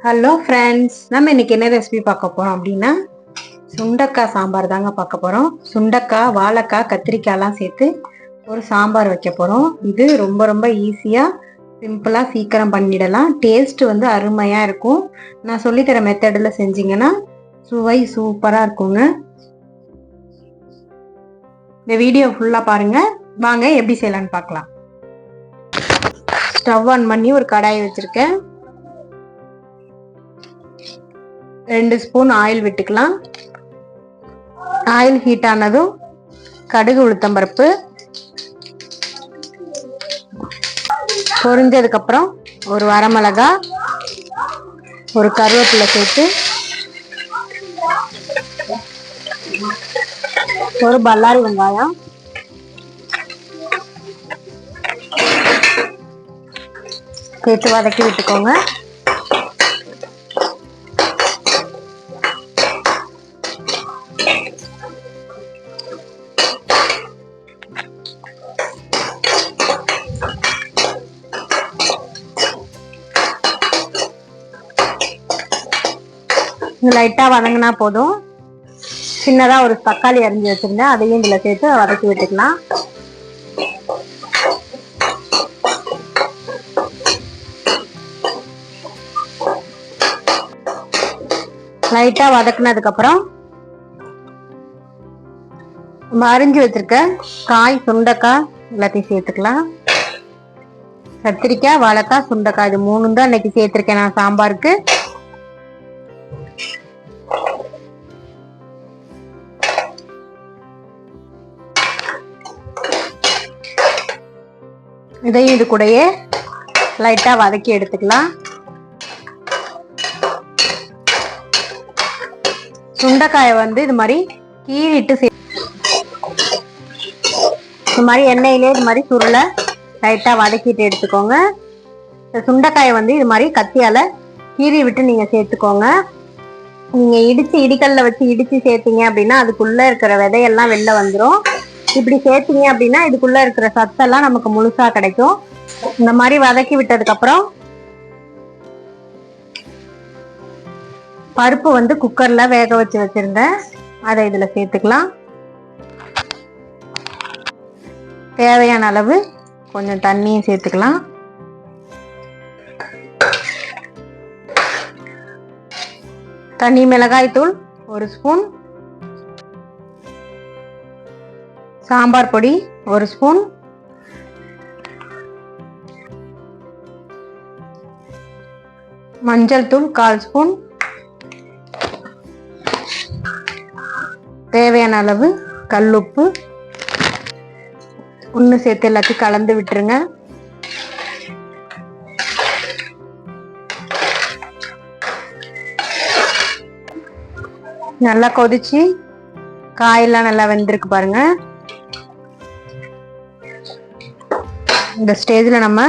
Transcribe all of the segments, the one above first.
Hello friends, நம்ம இன்னைக்கு என்ன ரெசிபி பார்க்க போறோம் அப்படின்னா சுண்டக்காய் சாம்பார் தாங்க பார்க்க போறோம். சுண்டக்காய், வாழைக்காய், கத்திரிக்காய்லாம் சேர்த்து ஒரு சாம்பார் வைக்க போறோம். இது ரொம்ப ரொம்ப ஈஸியா சிம்பிளா சீக்கிரம் பண்ணிடலாம். டேஸ்ட் வந்து அருமையா இருக்கும். நான் சொல்லித்தர மெத்தடில் செஞ்சீங்கன்னா சுவை சூப்பரா இருக்குங்க. இந்த வீடியோ ஃபுல்லா பாருங்க. வாங்க எப்படி செய்யலான்னு பார்க்கலாம். ஸ்டவ் ஆன் பண்ணி ஒரு கடாயை வச்சிருக்கேன். 2 ஸ்பூன் ஆயில் விட்டுக்கலாம். ஆயில் ஹீட் ஆனதும் கடுகு, உளுத்தம்பருப்பு பொரிஞ்சதுக்கு அப்புறம் ஒரு வரமிளகா, ஒரு கருவேப்பிலை சேர்த்து ஒரு பல்லாரி வெங்காயம் சேர்த்து வதக்கி விட்டுக்கோங்க. லைட்டா வதங்கினா போதும். சின்னதா ஒரு தக்காளி அரிஞ்சு வச்சிருந்தேன், அதையும் இதுல சேர்த்து வதக்கி விட்டுக்கலாம். லைட்டா வதக்குனதுக்கு அப்புறம் நம்ம அரிஞ்சு வச்சிருக்க காய், சுண்டைக்காய் எல்லாத்தையும் சேர்த்துக்கலாம். கத்திரிக்காய், வாழைக்காய், சுண்டைக்காய் இது 3 தான் இன்னைக்கு சேர்த்திருக்கேன் நான் சாம்பாருக்கு. இதையும் இது கூடயே லைட்டா வதக்கி எடுத்துக்கலாம். சுண்டைக்காயை வந்து இது மாதிரி கீறிட்டு இது மாதிரி எண்ணெயிலே இது மாதிரி சுருளை லைட்டா வதக்கிட்டு எடுத்துக்கோங்க. சுண்டைக்காயை வந்து இது மாதிரி கத்தியால கீறி விட்டு நீங்க சேர்த்துக்கோங்க. நீங்க இடிக்கல்ல வச்சு இடிச்சு சேர்த்தீங்க அப்படின்னா அதுக்குள்ள இருக்கிற விதையெல்லாம் வெளில வந்துடும். இப்படி சேர்த்தீங்க அப்படின்னா இதுக்குள்ள இருக்கிற சத்தெல்லாம் நமக்கு முழுசா கிடைக்கும். இந்த மாதிரி வதக்கி விட்டதுக்கு அப்புறம் பருப்பு வந்து குக்கர்ல வேக வச்சு வச்சிருந்தேன், அதை இதுல சேர்த்துக்கலாம். தேவையான அளவு கொஞ்சம் தண்ணியும் சேர்த்துக்கலாம். தனி மிளகாய் தூள் 1 ஸ்பூன், சாம்பார் பொடி 1 ஸ்பூன், மஞ்சள் தூள் 1/4 ஸ்பூன், தேவையான அளவு கல்லுப்பு ஒன்று சேர்த்து எல்லாத்தையும் கலந்து விட்டுருங்க. நல்லா கொதிச்சு காயெல்லாம் நல்லா வெந்திருக்கு பாருங்க. இந்த ஸ்டேஜ்ல நம்ம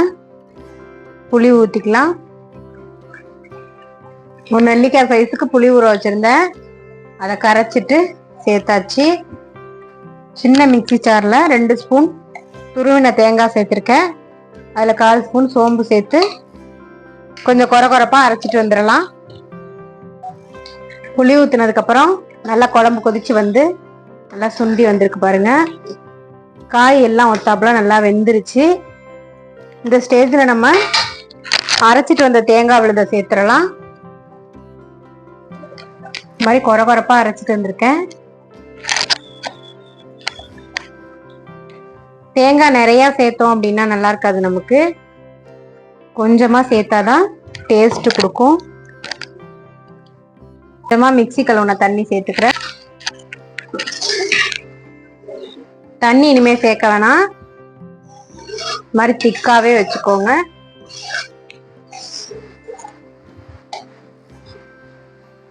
புளி ஊத்திக்கலாம். ஒரு நெல்லிக்காய் சைஸுக்கு புளி ஊற வச்சிருந்தேன், அதை கரைச்சிட்டு சேர்த்தாச்சு. சின்ன மிக்சி ஜார்ல 2 ஸ்பூன் துருவின தேங்காய் சேர்த்திருக்கேன். அதுல 1/4 ஸ்பூன் சோம்பு சேர்த்து கொஞ்சம் கொரகொரப்பா அரைச்சிட்டு வந்துடலாம். புளி ஊத்தினதுக்கு அப்புறம் நல்லா குழம்பு கொதிச்சு வந்து நல்லா சுண்டி வந்திருக்கு பாருங்க. காய் எல்லாம் ஒத்தாப்புல நல்லா வெந்துருச்சு. இந்த ஸ்டேஜ்ல நம்ம அரைச்சிட்டு வந்த தேங்காய் விழுத சேர்த்துடலாம். இந்த மாதிரி கொரகொரப்பா அரைச்சிட்டு வந்திருக்கேன். தேங்காய் நிறைய சேர்த்தோம் அப்படின்னா நல்லா இருக்காது, நமக்கு கொஞ்சமா சேர்த்தாதான் டேஸ்ட் கொடுக்கும். கொஞ்சமா மிக்சி கழுவுன தண்ணி சேர்த்துக்கிறேன். தண்ணி இனிமே சேர்க்க வேணாம், மாதிரி திக்காவே வச்சுக்கோங்க.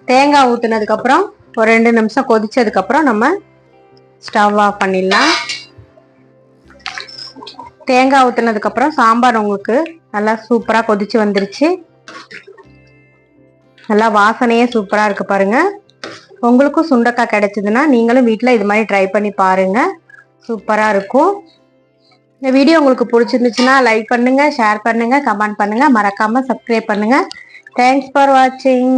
தேங்காய் ஊத்துனதுக்கு அப்புறம் ஒரு 2 நிமிஷம் கொதிச்சதுக்கு அப்புறம் நம்ம ஸ்டவ் ஆஃப் பண்ணிடலாம். தேங்காய் ஊத்துனதுக்கு அப்புறம் சாம்பார் உங்களுக்கு நல்லா சூப்பரா கொதிச்சு வந்துருச்சு. நல்லா வாசனையே சூப்பரா இருக்கு பாருங்க. உங்களுக்கும் சுண்டைக்காய் கிடைச்சதுன்னா நீங்களும் வீட்டுல இது மாதிரி ட்ரை பண்ணி பாருங்க, சூப்பரா இருக்கும். இந்த வீடியோ உங்களுக்கு பிடிச்சிருந்துச்சுன்னா லைக் பண்ணுங்க, ஷேர் பண்ணுங்க, கமெண்ட் பண்ணுங்க, மறக்காம சப்ஸ்கிரைப் பண்ணுங்க. தேங்க்ஸ் ஃபார் வாட்சிங்.